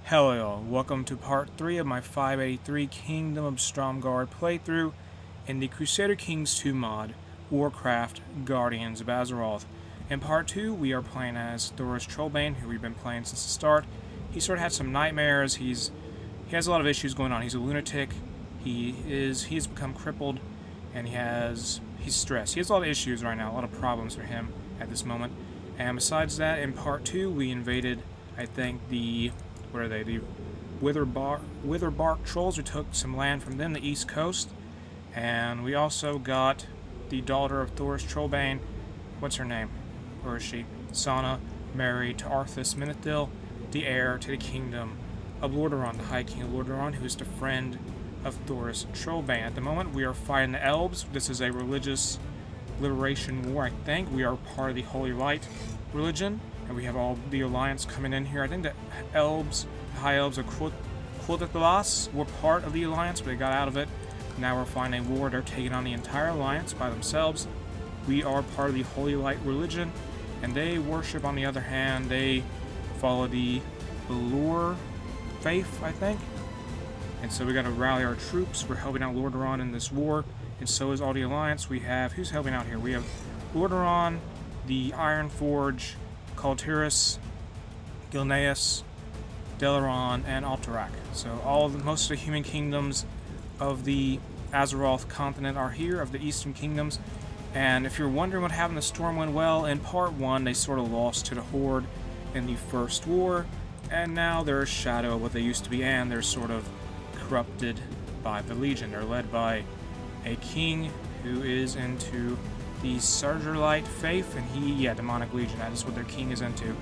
Hello y'all, welcome to part 3 of my 583 Kingdom of Stromgarde playthrough in the Crusader Kings 2 mod, Warcraft Guardians of Azeroth. In part 2, we are playing as Thoros Trollbane, who we've been playing since the start. He sort of had some nightmares, he has a lot of issues going on. He's a lunatic, he's become crippled, and he's stressed. He has a lot of issues right now, a lot of problems for him at this moment. And besides that, in part 2, we invaded, I think, the Witherbark trolls. We took some land from them, the east coast, and we also got the daughter of Thoros Trollbane. What's her name? Where is she? Sana, married to Arthas Menethil, the heir to the kingdom of Lordaeron, the High King of Lordaeron, who is the friend of Thoros Trollbane. At the moment, we are fighting the elves. This is a religious liberation war, I think. We are part of the Holy Light religion, and we have all the alliance coming in here. I think the elves, the high elves of Ditlevsens were part of the alliance, but they got out of it. Now we're fighting a war. They're taking on the entire alliance by themselves. We are part of the Holy Light religion, and they worship, on the other hand, they follow the Belur faith, I think. And so we got to rally our troops. We're helping out Lordaeron in this war, and so is all the alliance. We have, who's helping out here? We have Lordaeron, the Ironforge, Kaltiris, Gilneas, Delaron, and Alterac. So most of the human kingdoms of the Azeroth continent are here, of the eastern kingdoms. And if you're wondering what happened to Stormwind, well, in part 1 they sort of lost to the Horde in the first war, and now they're a shadow of what they used to be, and they're sort of corrupted by the Legion. They're led by a king who is into the Stromgarde faith, and Demonic Legion, that is what their king is into.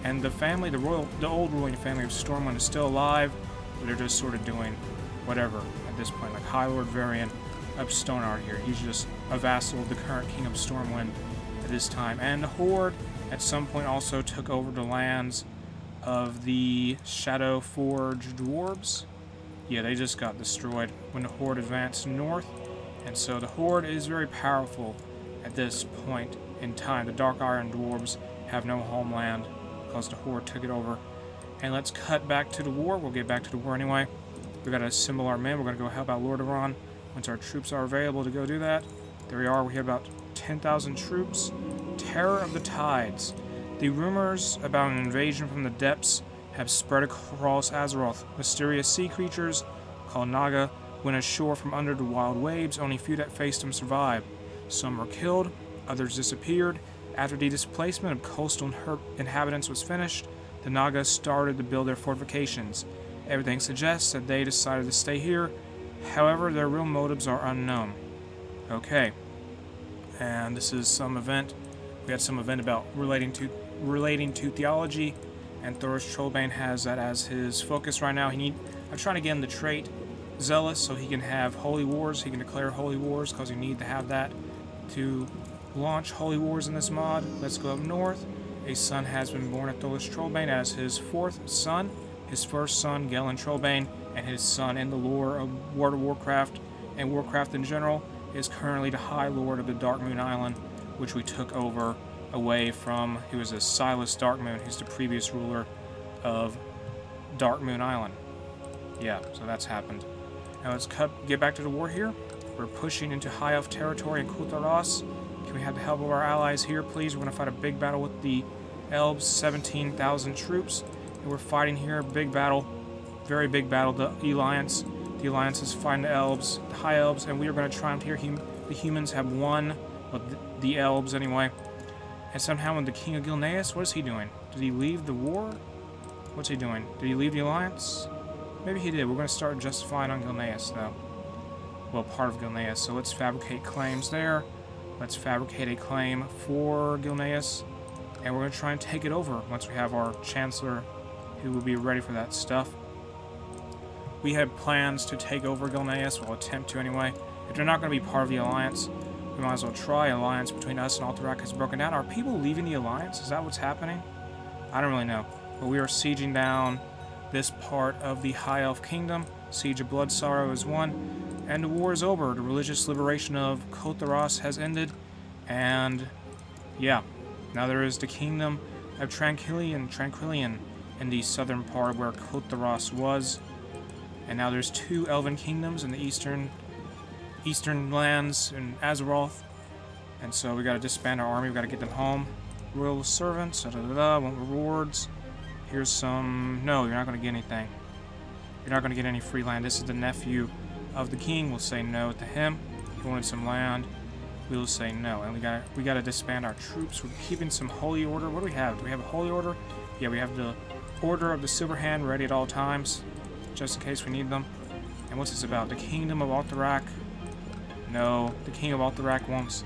And the family, the old ruling family of Stormwind is still alive, but they're just sort of doing whatever at this point. Like High Lord Varian of Stoneheart here, he's just a vassal of the current king of Stormwind at this time. And the Horde at some point also took over the lands of the Shadowforge dwarves. Yeah, they just got destroyed when the Horde advanced north, and so the Horde is very powerful at this point in time. The Dark Iron dwarves have no homeland because the Horde took it over. And let's cut back to the war. We'll get back to the war anyway. We gotta assemble our men. We're gonna go help out Lordaeron once our troops are available to go do that. There we are. We have about 10,000 troops. Terror of the Tides. The rumors about an invasion from the depths have spread across Azeroth. Mysterious sea creatures called Naga went ashore from under the wild waves. Only few that faced them survived. Some were killed, others disappeared. After the displacement of coastal inhabitants was finished, the Naga started to build their fortifications. Everything suggests that they decided to stay here. However, their real motives are unknown. Okay. And this is some event. We had some event about relating to theology, and Thoros Trollbane has that as his focus right now. I'm trying to get him the trait Zealous so he can have holy wars. He can declare holy wars because you need to have that to launch holy wars in this mod. Let's go up north. A son has been born at Thoros Trollbane as his fourth son. His first son, Galen Trollbane, and his son in the lore of World of Warcraft and Warcraft in general, is currently the High Lord of the Darkmoon Island, which we took over away from, he was a Silas Darkmoon, who's the previous ruler of Darkmoon Island. Yeah, so that's happened. Now let's get back to the war here. We're pushing into High Elf territory in Kultaras. Can we have the help of our allies here, please? We're going to fight a big battle with the elves, 17,000 troops. And we're fighting here, big battle, very big battle, the Alliance. The Alliance is fighting the elves, the High Elves, and we are going to triumph here. The humans have won, well, the elves anyway. And somehow when the King of Gilneas, what is he doing? Did he leave the war? What's he doing? Did he leave the Alliance? Maybe he did. We're going to start justifying on Gilneas, though. Well, part of Gilneas. So let's fabricate claims there. Let's fabricate a claim for Gilneas. And we're going to try and take it over once we have our Chancellor, who will be ready for that stuff. We have plans to take over Gilneas. We'll attempt to anyway. If they're not going to be part of the Alliance, we might as well try. Alliance between us and Alterac has broken down. Are people leaving the Alliance? Is that what's happening? I don't really know. But we are sieging down this part of the High Elf Kingdom. Siege of Blood Sorrow is won, and the war is over. The religious liberation of Kultaras has ended, and yeah, now there is the Kingdom of Tranquillian, in the southern part where Kotharos was. And now there's 2 elven kingdoms in the eastern lands in Azeroth. And so we gotta disband our army, we gotta get them home. Royal servants, want rewards. Here's some... No, you're not gonna get anything. You're not gonna get any free land. This is the nephew of the king. We'll say no to him. He wanted some land. We'll say no. And we gotta disband our troops. We're keeping some holy order. What do we have? Do we have a holy order? Yeah, we have the Order of the Silver Hand ready at all times, just in case we need them. And what's this about? The Kingdom of Altharak? No, the King of Altharak wants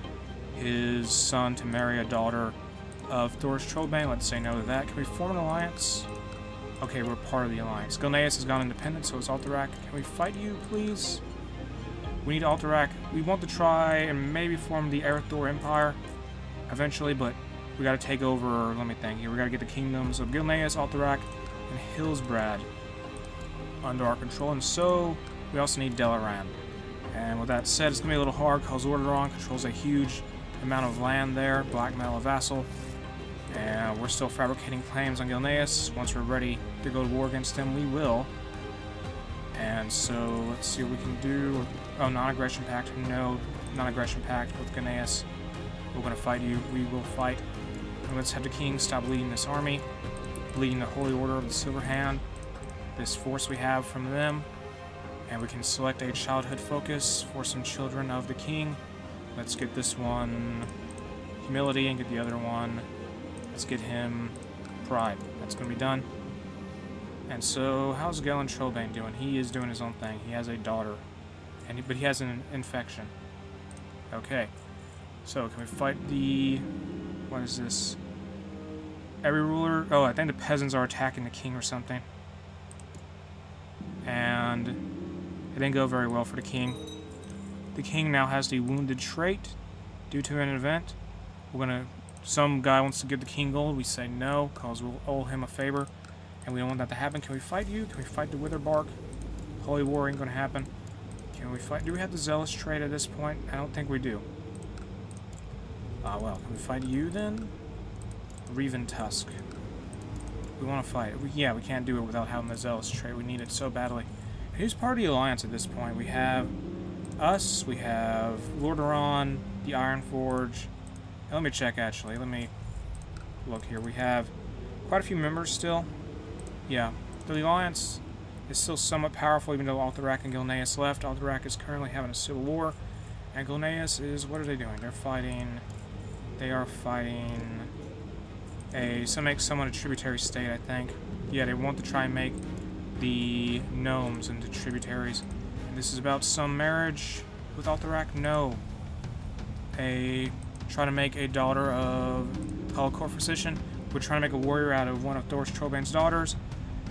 his son to marry a daughter of Thor's Trollbane. Let's say no to that. Can we form an alliance? Okay, we're part of the alliance. Gilneas has gone independent, so it's Altharak. Can we fight you, please? We need Altharak. We want to try and maybe form the Erethdor Empire eventually, but we gotta take over, let me think here. We gotta get the kingdoms of Gilneas, Altharak, and Hillsbrad under our control. And so, we also need Delaran. And with that said, it's gonna be a little hard because Orderon controls a huge amount of land there. Blackmail a vassal. And we're still fabricating claims on Gilneas. Once we're ready to go to war against him, we will. And so, let's see what we can do. Oh, non-aggression pact. No, non-aggression pact with Gilneas. We're gonna fight you. We will fight. And let's have the king stop leading this army. Leading the Holy Order of the Silver Hand. This force we have from them. And we can select a childhood focus for some children of the king. Let's get this one humility and get the other one. Let's get him pride. That's going to be done. And so, how's Galen Trollbane doing? He is doing his own thing. He has a daughter. But he has an infection. Okay. So, can we fight the... What is this? Every ruler... Oh, I think the peasants are attacking the king or something. And it didn't go very well for the king. The king now has the wounded trait due to an event. We're gonna... Some guy wants to give the king gold. We say no, because we'll owe him a favor. And we don't want that to happen. Can we fight you? Can we fight the Witherbark? Holy War ain't gonna happen. Can we fight... Do we have the Zealous trait at this point? I don't think we do. Well, can we fight you then? Reven Tusk. We want to fight. Yeah, we can't do it without having the Zealous trait. We need it so badly. Who's part of the Alliance at this point? We have us, we have Lordaeron, the Ironforge. Let me check, actually. Let me look here. We have quite a few members still. Yeah, the Alliance is still somewhat powerful, even though Altharak and Gilneas left. Altharak is currently having a civil war, and Gilneas is... What are they doing? They're fighting... They are fighting make someone a tributary state, I think. Yeah, they want to try and make the gnomes into tributaries. And this is about some marriage with Altharak? No. Try to make a daughter of called Corphysician. We're trying to make a warrior out of one of Thor's Trollbane's daughters.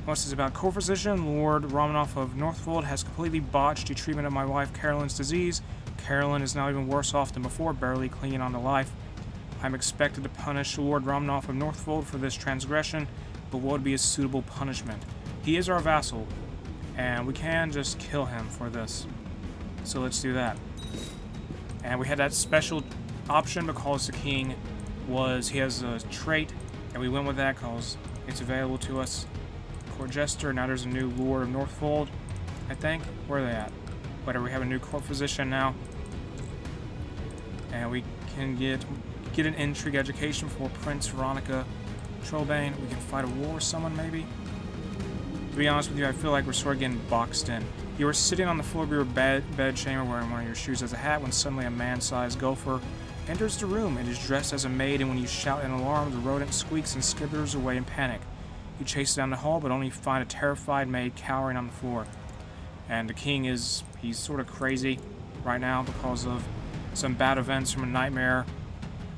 Once it's about Corphysician, Lord Romanoff of Northfold has completely botched the treatment of my wife Carolyn's disease. Carolyn is now even worse off than before, barely clinging on to life. I'm expected to punish Lord Romanoff of Northfold for this transgression, but what would be a suitable punishment? He is our vassal, and we can just kill him for this. So let's do that. And we had that special option because the king he has a trait, and we went with that because it's available to us. Court Jester, now there's a new Lord of Northfold, I think. Where are they at? Whatever, we have a new court physician now. And we can get an intrigue education for Prince Veronica Trollbane. We can fight a war with someone, maybe. To be honest with you, I feel like we're sort of getting boxed in. You were sitting on the floor of your bed chamber wearing one of your shoes as a hat when suddenly a man-sized gopher enters the room. It is dressed as a maid, and when you shout in alarm, the rodent squeaks and skitters away in panic. You chase it down the hall, but only find a terrified maid cowering on the floor. And the king he's sort of crazy right now because of some bad events from a nightmare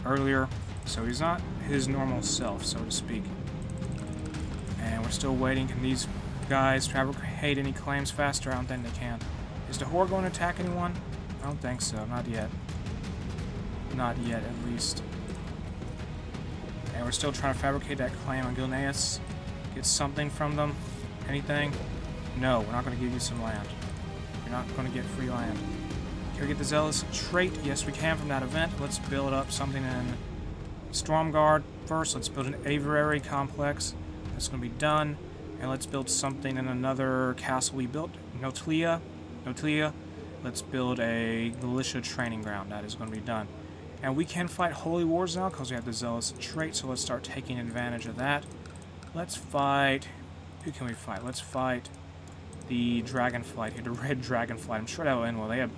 earlier, so he's not his normal self, so to speak. And we're still waiting. Can these guys fabricate any claims faster? I don't think they can. Is the Horde going to attack anyone? I don't think so. Not yet. Not yet, at least. And we're still trying to fabricate that claim on Gilneas. Get something from them. Anything? No, we're not going to give you some land. You're not going to get free land. Can we get the Zealous trait? Yes, we can from that event. Let's build up something in Stromgarde first. Let's build an aviary complex. That's going to be done. And let's build something in another castle we built. Notlia. Let's build a militia training ground. That is going to be done. And we can fight holy wars now because we have the zealous trait, so let's start taking advantage of that. Let's fight... Who can we fight? Let's fight the dragonflight here, the red dragonflight. I'm sure that will end well. They're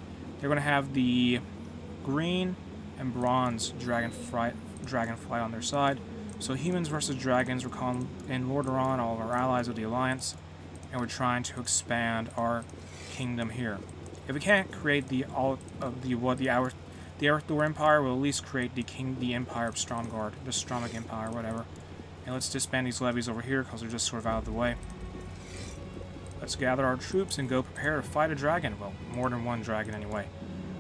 going to have the green and bronze dragonflight on their side. So humans versus dragons. We're calling in Lordaeron, all of our allies of the Alliance, and we're trying to expand our kingdom here. If we can't create the Aerithor Empire, we'll at least create the Empire of Stromgarde, the Stromgarde Empire, whatever. And let's disband these levies over here because they're just sort of out of the way. Let's gather our troops and go prepare to fight a dragon. Well, more than one dragon anyway.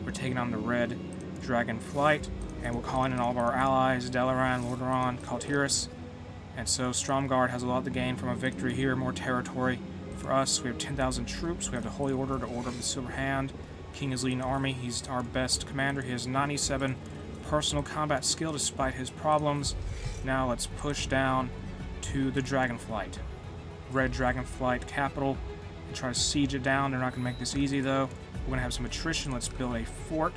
We're taking on the red dragon flight, and we're calling in all of our allies, Dalaran, Lordaeron, Kaltiris. And so Stromgarde has a lot to gain from a victory here, more territory for us. We have 10,000 troops. We have the Holy Order to order of the Silver Hand. King is leading the army. He's our best commander. He has 97 personal combat skill despite his problems. Now let's push down to the Dragonflight. Red Dragonflight capital and try to siege it down. They're not going to make this easy though. We're going to have some attrition. Let's build a fort.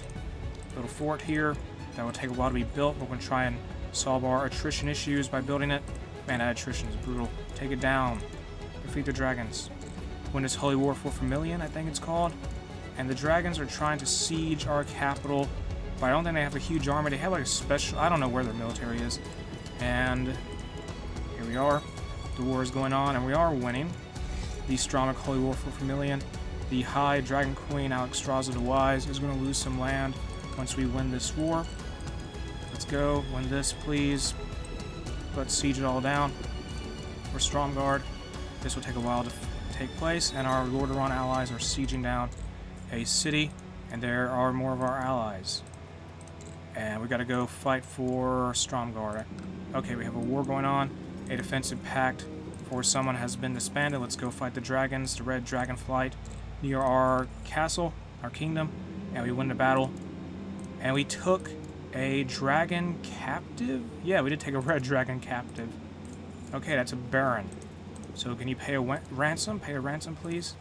Little fort here. That will take a while to be built, but we're going to try and solve our attrition issues by building it. Man, that attrition is brutal. Take it down. Defeat the dragons. Win this Holy War for Vermilion, I think it's called. And the dragons are trying to siege our capital, but I don't think they have a huge army. They have like a special... I don't know where their military is. And here we are. The war is going on, and we are winning. The Stromgarde Holy War for Vermilion. The High Dragon Queen, Alexstrasza the Wise, is going to lose some land once we win this war. Let's go. Win this, please. Let's siege it all down. For Stromgarde. This will take a while to take place, and our Lordaeron allies are sieging down a city, and there are more of our allies. And we got to go fight for Stromgarde. Okay, we have a war going on. A defensive pact for someone has been disbanded. Let's go fight the dragons, the red dragonflight, near our castle, our kingdom, and we win the battle. And we took a dragon captive? Yeah, we did take a red dragon captive. Okay, that's a baron. So can you pay a ransom? Pay a ransom, please.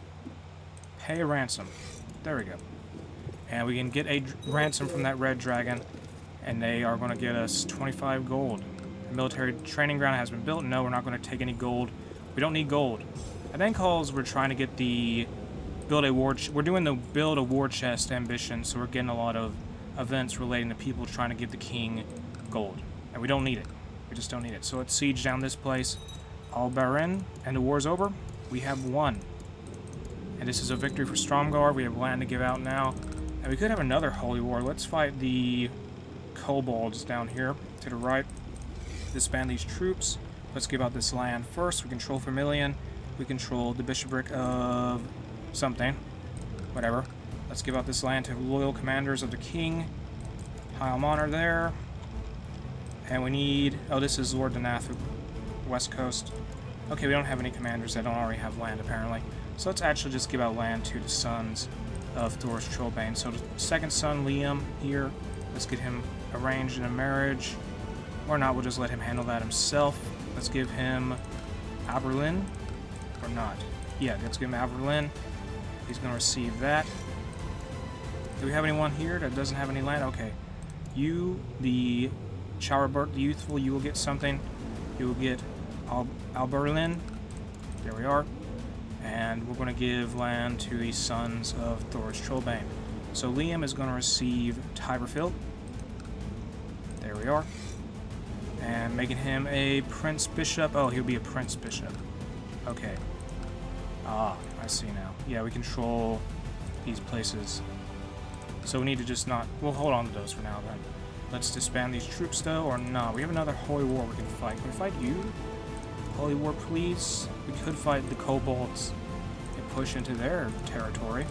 Pay a ransom. There we go. And we can get a ransom from that red dragon, and they are going to get us 25 gold. The military training ground has been built. No, we're not going to take any gold. We don't need gold. I think calls we're trying to get the we're doing the build a war chest ambition, so we're getting a lot of events relating to people trying to give the king gold. And we don't need it. We just don't need it. So let's siege down this place. All Barin, and the war's over. We have won. And this is a victory for Stromgarde. We have land to give out now. And we could have another holy war. Let's fight the kobolds down here to the right. Disband these troops. Let's give out this land first. We control Vermilion. We control the bishopric of something. Whatever. Let's give out this land to loyal commanders of the king. High Honor there. And we need... Oh, this is Lord Denath, West Coast. Okay, we don't have any commanders that don't already have land, apparently. So let's actually just give out land to the sons of Thor's Trollbane. So the second son, Liam, here. Let's get him arranged in a marriage. Or not, we'll just let him handle that himself. Let's give him Aberlin. Or not. Yeah, let's give him Aberlin. He's going to receive that. Do we have anyone here that doesn't have any land? Okay. You, the Showerbert, the youthful, you will get something. You will get Alberlin. There we are. And we're going to give land to the sons of Thor's Trollbane. So Liam is going to receive Tiberfield. There we are. And making him a Prince Bishop. Oh, he'll be a Prince Bishop. Okay. Ah, I see now. Yeah, we control these places. So we need to just not... We'll hold on to those for now, then. Let's disband these troops, though, or no. We have another Holy War we can fight. Can we fight you? Holy War, please. We could fight the kobolds and push into their territory.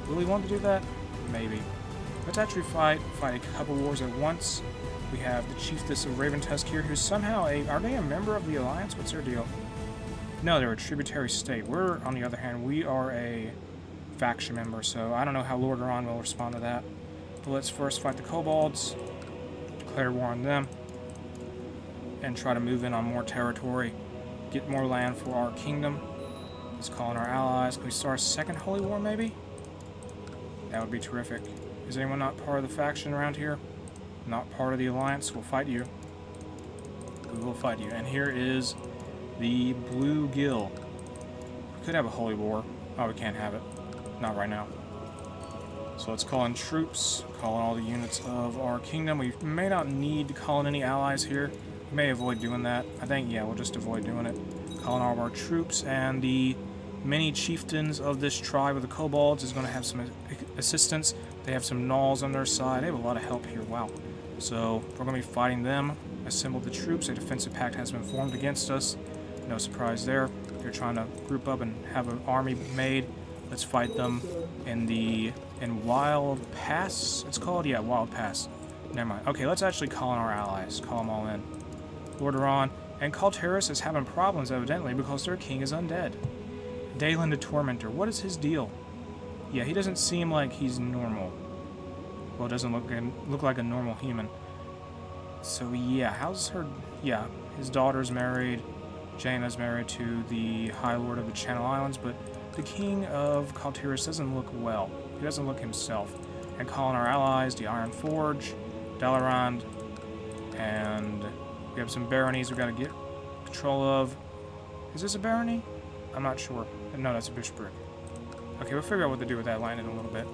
Will we want to do that? Maybe. Let's actually fight a couple wars at once. We have the Chiefess of Raventusk here, who's somehow a... Are they a member of the Alliance? What's their deal? No, they're a tributary state. We're, on the other hand, we are a faction member, so I don't know how Lordaeron will respond to that. But let's first fight the kobolds, declare war on them, and try to move in on more territory get more land for our kingdom. Let's call in our allies. Can we start a second holy war, maybe? That would be terrific. Is anyone not part of the faction around here? Not part of the alliance? We'll fight you. We will fight you. And here is the Blue Gill. We could have a holy war. Oh, we can't have it. Not right now. So let's call in troops, call in all the units of our kingdom. We may not need to call in any allies here. We may avoid doing that. I think, yeah, we'll just avoid doing it. Call in all of our troops, and the many chieftains of this tribe of the kobolds is going to have some assistance. They have some gnolls on their side. They have a lot of help here. Wow. So we're going to be fighting them. Assemble the troops. A defensive pact has been formed against us. No surprise there. They're trying to group up and have an army made. Let's fight them in Wild Pass, it's called? Yeah, Wild Pass. Never mind. Okay, let's actually call in our allies. Call them all in. Lordaeron and Kalteris is having problems, evidently, because their king is undead. Dalen the Tormentor. What is his deal? Yeah, he doesn't seem like he's normal. Well, it doesn't look like a normal human. So, yeah, how's her... Yeah, his daughter's married. Jaina's married to the High Lord of the Channel Islands, but the king of Kalteris doesn't look well. He doesn't look himself. And calling our allies, the Iron Forge, Dalaran, and we have some baronies we've got to get control of. Is this a barony? I'm not sure. No, that's a bishopric. Okay, we'll figure out what to do with that line in a little bit.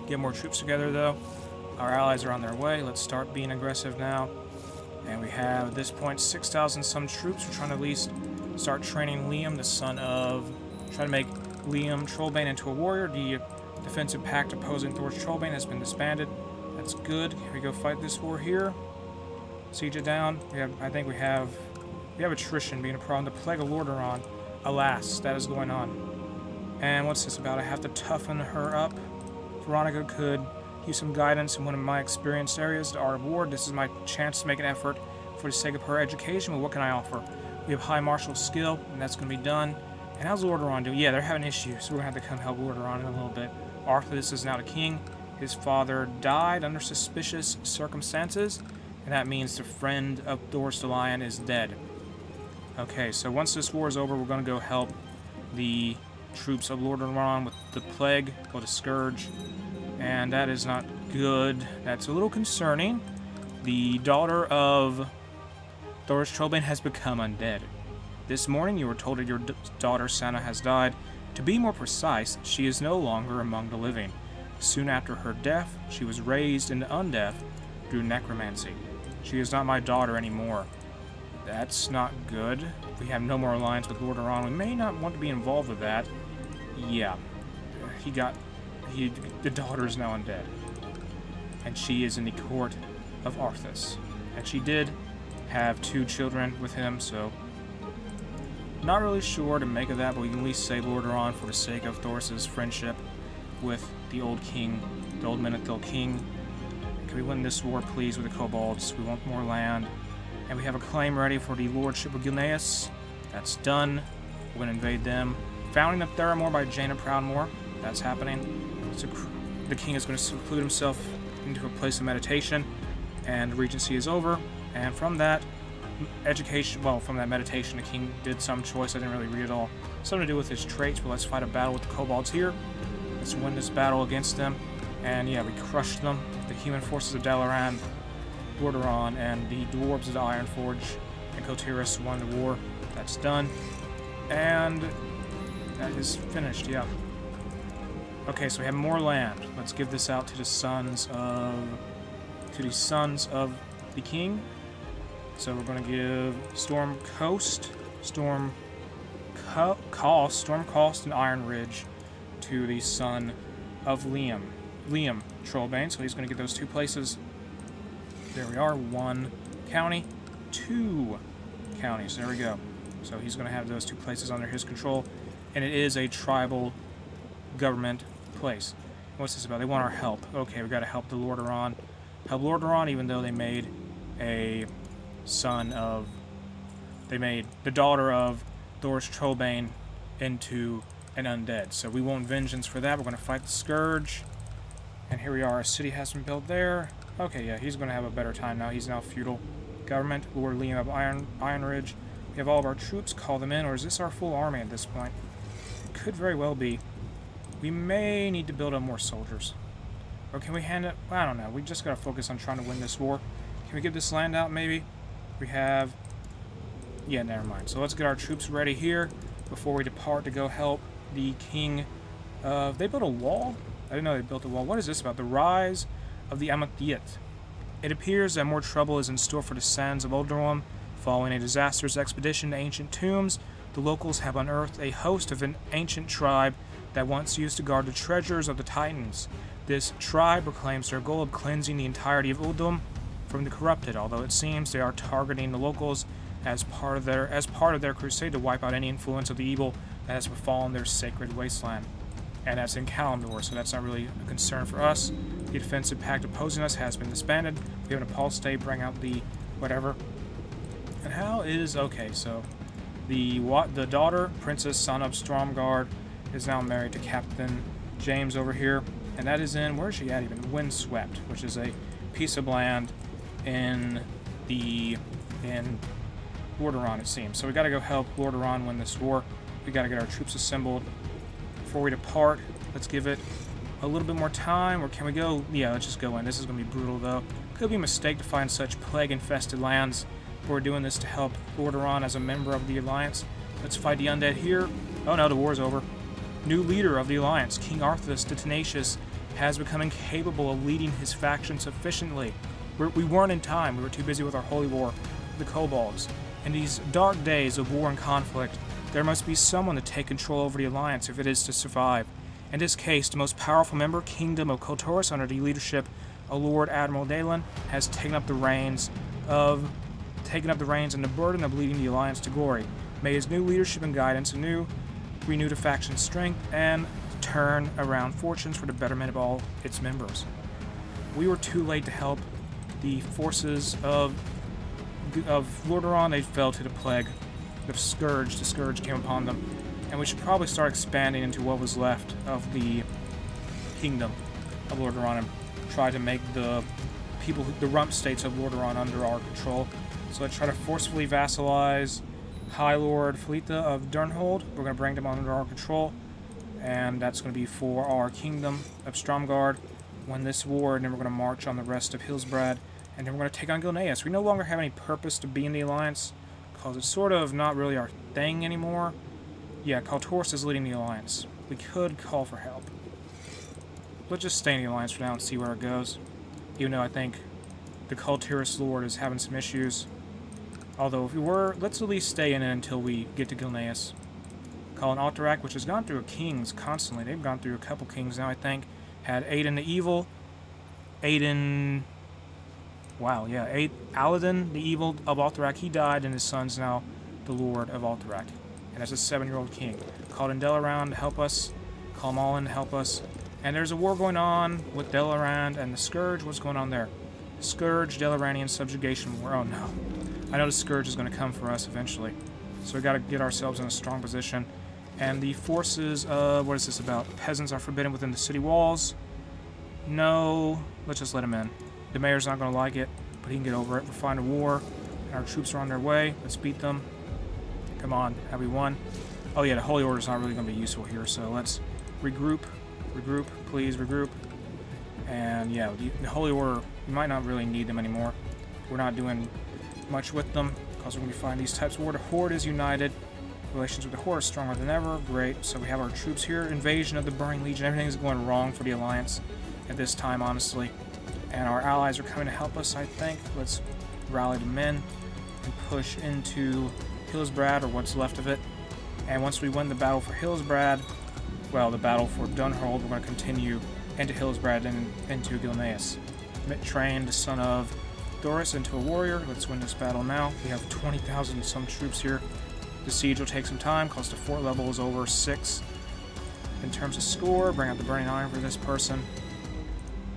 Get more troops together, though. Our allies are on their way. Let's start being aggressive now. And we have, at this point, 6,000 some troops. We're trying to at least start training Liam, the son of... Trying to make Liam Trollbane into a warrior. The defensive pact opposing Thor's Trollbane has been disbanded. That's good. Can we go fight this war here? Siege it down. I think we have attrition being a problem. The Plague of Lordaeron. Alas, that is going on. And what's this about? I have to toughen her up. Veronica could use some guidance in one of my experienced areas, the Art of War. This is my chance to make an effort for the sake of her education. But what can I offer? We have high martial skill, and that's going to be done. And how's Lordaeron doing? Yeah, they're having issues, so we're going to have to come help Lordaeron in a little bit. Arthas is now the king. His father died under suspicious circumstances, and that means the friend of Thor's the Lion is dead. Okay, so once this war is over, we're going to go help the troops of Lordaeron with the plague, or the scourge, and that is not good. That's a little concerning. The daughter of Thor's Trollbane has become undead. This morning you were told that your daughter Sana has died. To be more precise, she is no longer among the living. Soon after her death, she was raised into undeath through necromancy. She is not my daughter anymore. That's not good. We have no more alliance with Lordaeron. We may not want to be involved with that. Yeah. The daughter is now undead. And she is in the court of Arthas. And she did have 2 children with him, so... Not really sure to make of that, but we can at least say Lordaeron for the sake of Thoris's friendship with the old king, the old Menethil king. Can we win this war, please, with the kobolds? We want more land. And we have a claim ready for the lordship of Gilneas. That's done. We're going to invade them. Founding of Theramore by Jaina Proudmoore. That's happening. So the king is going to seclude himself into a place of meditation. And regency is over. And from that... from that meditation, the king did some choice. I didn't really read it all. Something to do with his traits, but let's fight a battle with the kobolds here. Let's win this battle against them. And yeah, we crushed them. The human forces of Dalaran, Lordaeron, and the dwarves of the Iron Forge and Kalteris won the war. That's done. And that is finished, yeah. Okay, so we have more land. Let's give this out to the sons of the king. So we're going to give Stormcoast, and Iron Ridge to the son of Liam Trollbane. So he's going to get those 2 places. There we are. 1 county, 2 counties. There we go. So he's going to have those 2 places under his control. And it is a tribal government place. What's this about? They want our help. Okay, we got to help the Lordaeron. Help Lordaeron, even though they made the daughter of Thor's Trollbane into an undead. So we want vengeance for that. We're going to fight the Scourge. And here we are. A city has been built there. Okay, yeah, he's going to have a better time now. He's now feudal government. Lord Liam of Iron Ridge. We We have all of our troops, call them in, or is this our full army at this point? It could very well be. We may need to build up more soldiers. Or can we hand it? Well, I don't know. We just gotta focus on trying to win this war. Can we give this land out, maybe? We have... Yeah, never mind. So let's get our troops ready here before we depart to go help the king of... They built a wall? I didn't know they built a wall. What is this about? The rise of the Amathiat. It appears that more trouble is in store for the sands of Aeternum. Following a disastrous expedition to ancient tombs, the locals have unearthed a host of an ancient tribe that once used to guard the treasures of the Titans. This tribe proclaims their goal of cleansing the entirety of Uldum from the corrupted, although it seems they are targeting the locals as part of their crusade to wipe out any influence of the evil that has befallen their sacred wasteland. And that's in Kalimdor, so that's not really a concern for us. The defensive pact opposing us has been disbanded. We have an apostate bring out the whatever. And how is... Okay, so the daughter, Princess son of Stromgarde, is now married to Captain James over here. And that is in... Where is she at even? Windswept, which is a piece of land in Lordaeron, it seems. So we gotta go help Lordaeron win this war. We gotta get our troops assembled. Before we depart, let's give it a little bit more time, or can we go? Yeah, let's just go in. This is going to be brutal, though. Could be a mistake to find such plague-infested lands. We're doing this to help Lordaeron as a member of the Alliance. Let's fight the undead here. Oh no, the war's over. New leader of the Alliance, King Arthas the Tenacious, has become incapable of leading his faction sufficiently. We weren't in time. We were too busy with our holy war, the kobolds. In these dark days of war and conflict, there must be someone to take control over the Alliance if it is to survive. In this case, the most powerful member, Kingdom of Kotoris, under the leadership of Lord Admiral Dalen, has taken up the reins and the burden of leading the Alliance to glory. May his new leadership and guidance renew the faction's strength and turn around fortunes for the betterment of all its members. We were too late to help the forces of Lordaeron. They fell to the plague. The scourge came upon them, and we should probably start expanding into what was left of the kingdom of Lordaeron and try to make the rump states of Lordaeron under our control. So let's try to forcefully vassalize High Lord Fleeta of Durnhold. We're going to bring them under our control, and that's going to be for our kingdom of Stromgarde. Win this war, and then we're going to march on the rest of Hillsbrad, and then we're going to take on Gilneas. We no longer have any purpose to be in the Alliance, because it's sort of not really our thing anymore. Yeah, Kotoris is leading the Alliance. We could call for help. Let's just stay in the Alliance for now and see where it goes. Even though I think the Kultiris Lord is having some issues. Although, if we were, let's at least stay in it until we get to Gilneas. Calling Alterac, which has gone through kings constantly. They've gone through a couple kings now, I think. Had Aiden the Evil. Aiden... Wow, yeah. Aladin, the Evil of Alterac, he died, and his son's now the Lord of Alterac. And that's a 7-year-old king. Called in Delaran to help us. Call Malin to help us. And there's a war going on with Delaran and the Scourge. What's going on there? Scourge, Delaranian subjugation war. Oh no. I know the Scourge is going to come for us eventually. So we got to get ourselves in a strong position. And the forces of... What is this about? Peasants are forbidden within the city walls. No. Let's just let him in. The mayor's not going to like it, but he can get over it. We'll find a war. And our troops are on their way. Let's beat them. Come on. Have we won? Oh yeah, the Holy Order's not really going to be useful here, so let's regroup. Regroup. Please regroup. And yeah, the Holy Order, we might not really need them anymore. We're not doing much with them, because we're going to be fighting these types of war. The Horde is united. Relations with the Horde are stronger than ever. Great. So we have our troops here. Invasion of the Burning Legion. Everything's going wrong for the Alliance at this time, honestly. And our allies are coming to help us, I think. Let's rally the men and push into Hillsbrad, or what's left of it. And once we win the battle for Hillsbrad, well, the battle for Dunhold, we're going to continue into Hillsbrad and into Gilneas. Train the son of Doris into a warrior. Let's win this battle now. We have 20,000 some troops here. The siege will take some time, because the fort level is over 6. In terms of score, bring out the Burning Iron for this person.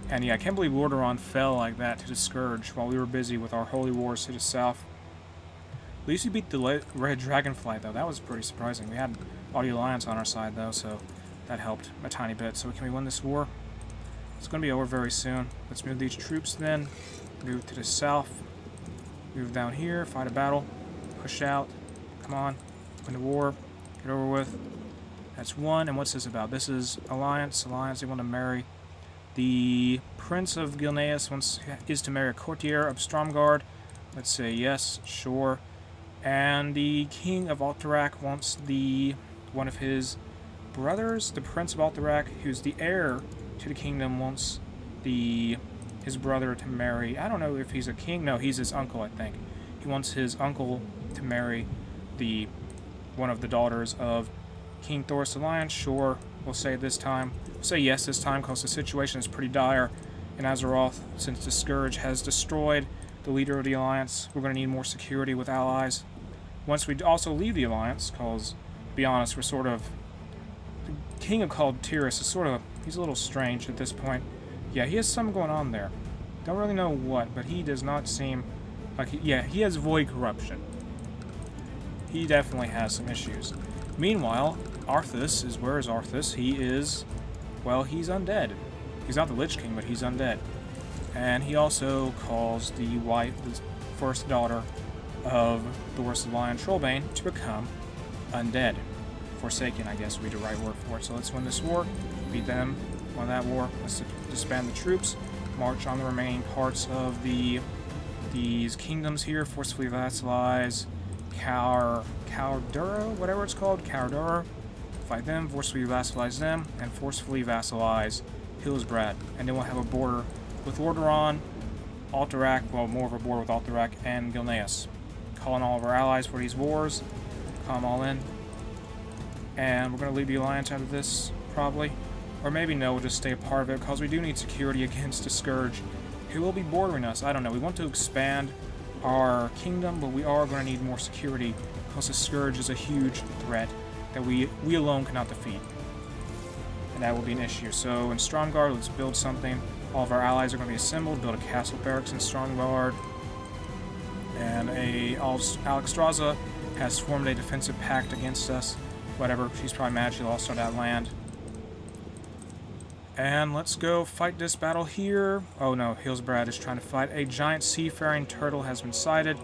And yeah, I can't believe Lordaeron fell like that to the Scourge while we were busy with our holy wars to the south. At least we beat the Red Dragonflight, though. That was pretty surprising. We had all the Alliance on our side, though, so that helped a tiny bit. So can we win this war? It's going to be over very soon. Let's move these troops then. Move to the south. Move down here, fight a battle, push out, Come on. Win the war. Get over with. That's one. And what's this about? This is alliance. Alliance. They want to marry. The Prince of Gilneas is to marry a courtier of Stromgarde. Let's say yes, sure. And the King of Alterac wants one of his brothers, the Prince of Alterac, who's the heir to the kingdom, wants his brother to marry. I don't know if he's a king. No, he's his uncle, I think. He wants his uncle to marry one of the daughters of King Thoros Alliance. Sure, we'll say this time. We'll say yes this time because the situation is pretty dire in Azeroth. Since the Scourge has destroyed the leader of the Alliance, we're going to need more security with allies. Once we also leave the Alliance, because, to be honest, we're sort of... The King of Kaltiris is sort of... He's a little strange at this point. Yeah, he has something going on there. Don't really know what, but he does not seem like... he has void corruption. He definitely has some issues. Meanwhile, Arthas is... Where is Arthas? He is... Well, he's undead. He's not the Lich King, but he's undead. And he also calls the first daughter of Thoros Alliance Trollbane to become undead. Forsaken, I guess would be the right word for it. So let's win this war, beat them, win that war. Let's disband the troops, march on the remaining parts of these kingdoms here, forcefully vassalize Calduro, whatever it's called, Calduro. Fight them, forcefully vassalize them, and forcefully vassalize Hillsbrad. And then we'll have a border with Lordaeron, Alterac, well, more of a border with Alterac and Gilneas. Calling all of our allies for these wars. Call them all in. And we're going to leave the Alliance out of this, probably. Or maybe no, we'll just stay a part of it, because we do need security against the Scourge, who will be bordering us. I don't know, we want to expand our kingdom, but we are going to need more security, because the Scourge is a huge threat that we alone cannot defeat. And that will be an issue. So in Stromgarde, let's build something. All of our allies are going to be assembled, build a castle barracks in Stromgarde. And Alexstrasza has formed a defensive pact against us. Whatever, she's probably mad she lost all that land. And let's go fight this battle here. Oh no, Hillsbrad is trying to fight. A giant seafaring turtle has been sighted.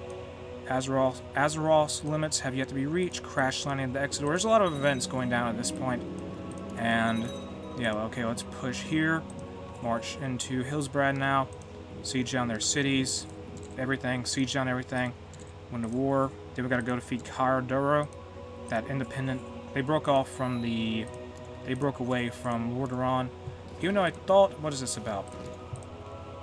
Azeroth's limits have yet to be reached. Crash landing at the exit door. There's a lot of events going down at this point. And, yeah, okay, let's push here. March into Hillsbrad now. Siege down their cities. Everything. Siege down everything. Win the war. Then we gotta go defeat Calduro. That independent... They broke away from Lordaeron. Even though I thought... What is this about?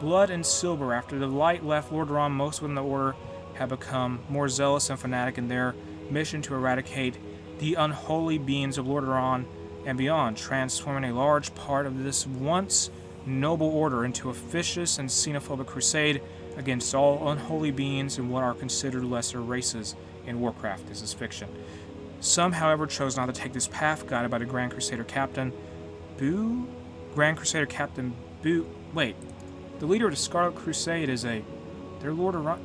Blood and Silver. After the light left Lordaeron, most within the Order have become more zealous and fanatic in their mission to eradicate the unholy beings of Lordaeron and beyond, transforming a large part of this once noble order into a vicious and xenophobic crusade against all unholy beings and what are considered lesser races in Warcraft. This is fiction. Some, however, chose not to take this path, guided by the Grand Crusader Captain Boo? Grand Crusader Captain Boo... Wait. The leader of the Scarlet Crusade is their Lord of...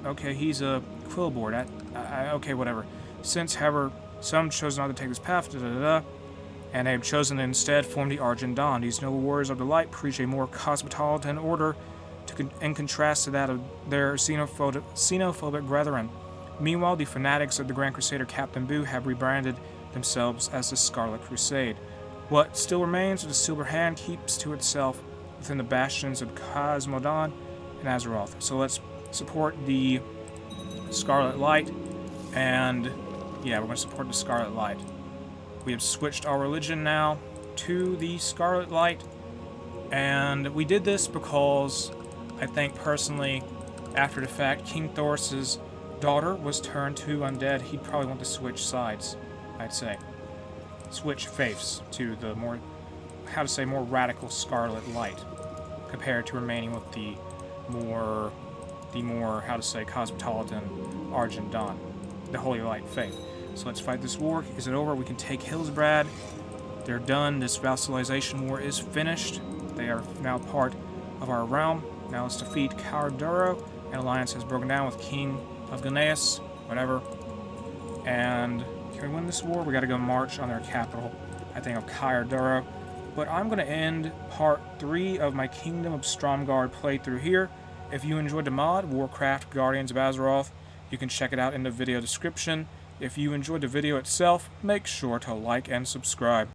Okay, he's a Quillboard. Okay, whatever. Since, however, some chose not to take this path, and they have chosen to instead form the Argent Dawn. These noble warriors of the light preach a more cosmopolitan order in contrast to that of their xenophobic brethren. Meanwhile, the fanatics of the Grand Crusader Captain Boo have rebranded themselves as the Scarlet Crusade. What still remains of the Silver Hand keeps to itself within the bastions of Cosmodon and Azeroth. So let's support the Scarlet Light, and yeah, we're going to support the Scarlet Light. We have switched our religion now to the Scarlet Light, and we did this because I think personally, after the fact, King Thoros' daughter was turned to undead. He'd probably want to switch sides, I'd say. Switch faiths to the more radical Scarlet Light, compared to remaining with the more, cosmopolitan Argent Dawn, the Holy Light faith. So let's fight this war. Is it over? We can take Hillsbrad. They're done. This vassalization war is finished. They are now part of our realm. Now let's defeat Calduro. An alliance has broken down with King of Gilneas, whatever. And can we win this war? We gotta go march on their capital, I think, of Calduro. But I'm going to end part 3 of my Kingdom of Stromgarde playthrough here. If you enjoyed the mod, Warcraft Guardians of Azeroth, you can check it out in the video description. If you enjoyed the video itself, make sure to like and subscribe.